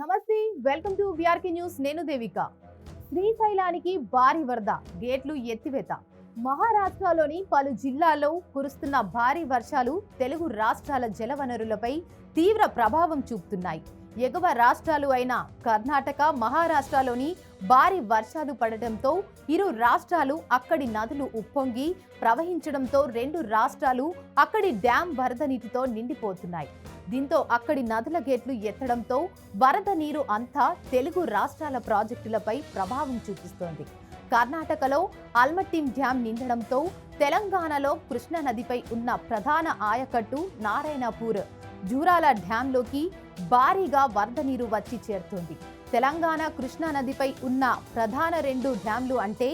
నమస్తే, welcome to VRK news. నేను దేవిక. శ్రీశైలానికి భారీ వరద, గేట్లు ఎత్తివేత. మహారాష్ట్రలోని పలు జిల్లాల్లో కురుస్తున్న భారీ వర్షాలు తెలుగు రాష్ట్రాల జలవనరులపై తీవ్ర ప్రభావం చూపుతున్నాయి. ఎగువ రాష్ట్రాలు అయిన కర్ణాటక, మహారాష్ట్రలోని భారీ వర్షాలు పడటంతో ఇరు రాష్ట్రాలు అక్కడి నదులు ఉప్పొంగి ప్రవహించడంతో రెండు రాష్ట్రాలు అక్కడి డ్యాం వరద నీటితో నిండిపోతున్నాయి. దీంతో అక్కడి నదుల గేట్లు ఎత్తడంతో వరద నీరు అంతా తెలుగు రాష్ట్రాల ప్రాజెక్టులపై ప్రభావం చూపిస్తోంది. కర్ణాటకలో అల్మట్టిం డ్యాం నిండడంతో తెలంగాణలో కృష్ణా నదిపై ఉన్న ప్రధాన ఆయకట్టు నారాయణపూర్ జూరాల డ్యాంలోకి భారీగా వరద నీరు వచ్చి చేరుతోంది. తెలంగాణ కృష్ణా నదిపై ఉన్న ప్రధాన రెండు డ్యాంలు అంటే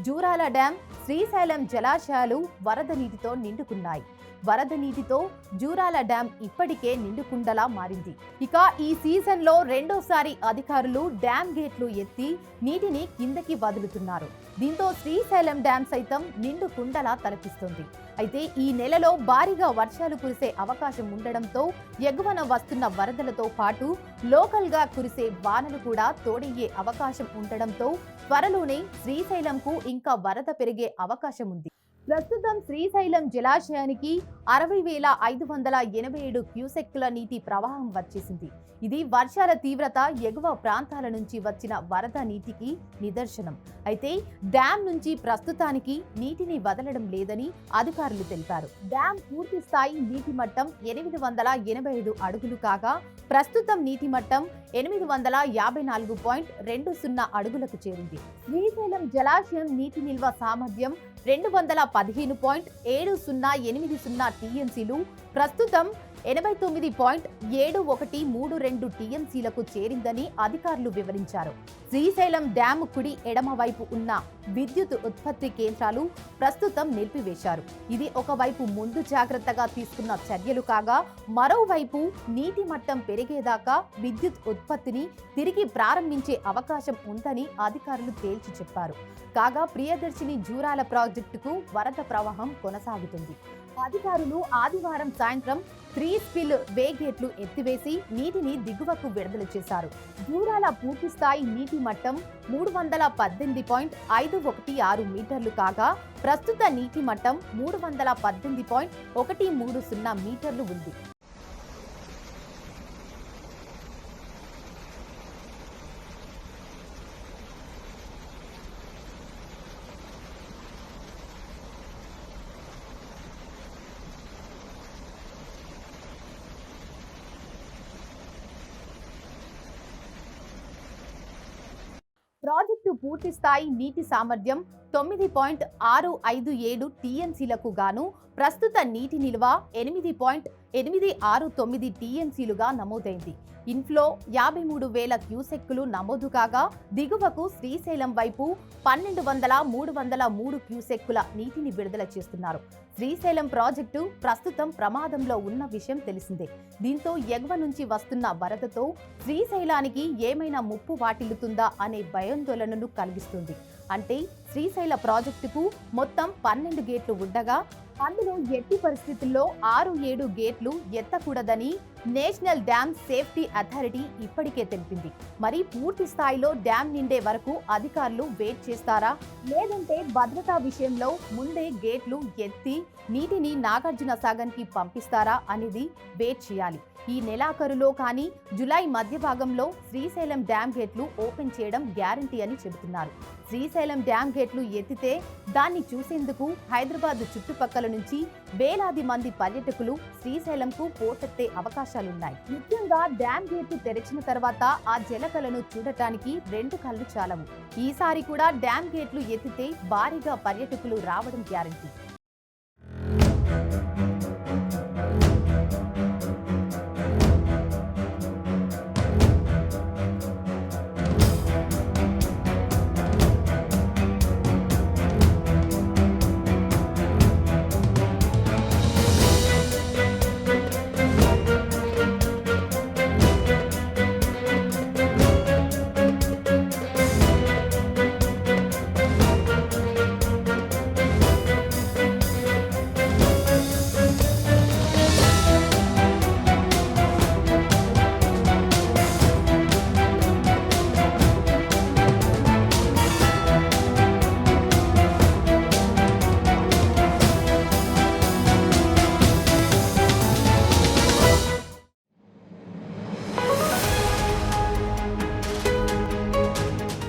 జూరాల డ్యాం, శ్రీశైలం జలాశయాలు వరద నీటితో నిండుకున్నాయి. వరద నీటితో జూరాల డ్యాం ఇప్పటికే నిండుకుండలా మారింది. ఇక ఈ సీజన్లో రెండోసారి అధికారులు డ్యాం గేట్లు ఎత్తి నీటిని కిందకి వదులుతున్నారు. దీంతో శ్రీశైలం డ్యాం సైతం నిండుకుండలా తలపిస్తుంది. అయితే ఈ నెలలో భారీగా వర్షాలు కురిసే అవకాశం ఉండడంతో ఎగువన వస్తున్న వరదలతో పాటు లోకల్గా కురిసే వానలు కూడా తోడయ్యే అవకాశం ఉండడంతో త్వరలోనే శ్రీశైలంకు ఇంకా వరద పెరిగే అవకాశం ఉంది. ప్రస్తుతం శ్రీశైలం జలాశయానికి 60,587 క్యూసెక్కుల నీటి ప్రవాహం వచ్చేసింది. ఇది వర్షాల తీవ్రత, ఎగువ ప్రాంతాల నుంచి వచ్చిన వరద నీటికి నిదర్శనం. అయితే డ్యాం నుంచి ప్రస్తుతానికి నీటిని వదలడం లేదని అధికారులు తెలిపారు. డ్యాం పూర్తి స్థాయి నీటి మట్టం 885 అడుగులు కాగా ప్రస్తుతం నీటి మట్టం 854.20 అడుగులకు చేరింది. శ్రీశైలం జలాశయం నీటి నిల్వ సామర్థ్యం 215.7080 టీఎంసీలు, ప్రస్తుతం 89.7132 టీఎంసీలకు చేరిందని అధికారులు వివరించారు. శ్రీశైలం డ్యాము కుడి ఎడమ వైపు ఉన్న విద్యుత్ ఉత్పత్తి కేంద్రాలు ప్రస్తుతం నిలిపివేశారు. ఇది ఒకవైపు ముందు జాగ్రత్తగా తీసుకున్న చర్యలు కాగా, మరోవైపు నీటి మట్టం పెరిగేదాకా విద్యుత్ ఉత్పత్తిని తిరిగి ప్రారంభించే అవకాశం ఉందని అధికారులు తేల్చి చెప్పారు. కాగా ప్రియదర్శిని జూరాల ప్రాజెక్టుకు వరద ప్రవాహం కొనసాగుతుంది. అధికారులు ఆదివారం సాయంత్రం 3 స్పిల్ వే గేట్లు ఎత్తివేసి నీటిని దిగువకు విడుదల చేశారు. జూరాల పూర్తి స్థాయి నీటి మట్టం 318.516 మీటర్లు కాగా ప్రస్తుత నీటి మట్టం 318.130 మీటర్లు ఉంది. ప్రాజెక్టు పూర్తి స్థాయి నీటి సామర్థ్యం 9.657 టీఎంసీలకు గాను ప్రస్తుత నీటి నిల్వ 8.869 టీఎంసీలుగా నమోదైంది. ఇన్ఫ్లో 53,000 క్యూసెక్కులు నమోదు కాగా దిగువకు శ్రీశైలం వైపు 12,303 క్యూసెక్కుల నీటిని విడుదల చేస్తున్నారు. శ్రీశైలం ప్రాజెక్టు ప్రస్తుతం ప్రమాదంలో ఉన్న విషయం తెలిసిందే. దీంతో ఎగువ నుంచి వస్తున్న వరదతో శ్రీశైలానికి ఏమైనా ముప్పు వాటిల్లుతుందా అనే భయాందోళనను కలిగిస్తుంది. అంటే శ్రీశైల ప్రాజెక్టుకు మొత్తం 12 గేట్లు ఉండగా అందులో ఎట్టి పరిస్థితుల్లో 6-7 గేట్లు ఎత్తకూడదని నేషనల్ డ్యామ్ సేఫ్టీ అథారిటీ ఇప్పటికే తెలిపింది. మరి పూర్తి స్థాయిలో డ్యామ్ నిండే వరకు అధికారులు వెయిట్ చేస్తారా, లేదంటే భద్రతా విషయంలో ముందే గేట్లు ఎత్తి నీటిని నాగార్జున సాగర్‌కి పంపిస్తారా అనేది వెయిట్ చేయాలి. ఈ నెలాఖరులో కానీ జూలై మధ్య భాగంలో శ్రీశైలం డ్యామ్ గేట్లు ఓపెన్ చేయడం గ్యారంటీ అని చెబుతున్నారు. శ్రీశైలం డ్యామ్ గేట్లు ఎత్తితే దాన్ని చూసేందుకు హైదరాబాద్ చుట్టుపక్కల నుంచి వేలాది మంది పర్యాటకులు శ్రీశైలంకు పోటెత్తే అవకాశాలున్నాయి. ముఖ్యంగా డ్యామ్ గేట్లు తెరిచిన తర్వాత ఆ జలకలను చూడటానికి 2 కళ్ళు చాలవు. ఈసారి కూడా డ్యామ్ గేట్లు ఎత్తితే భారీగా పర్యాటకులు రావడం గ్యారంటీ.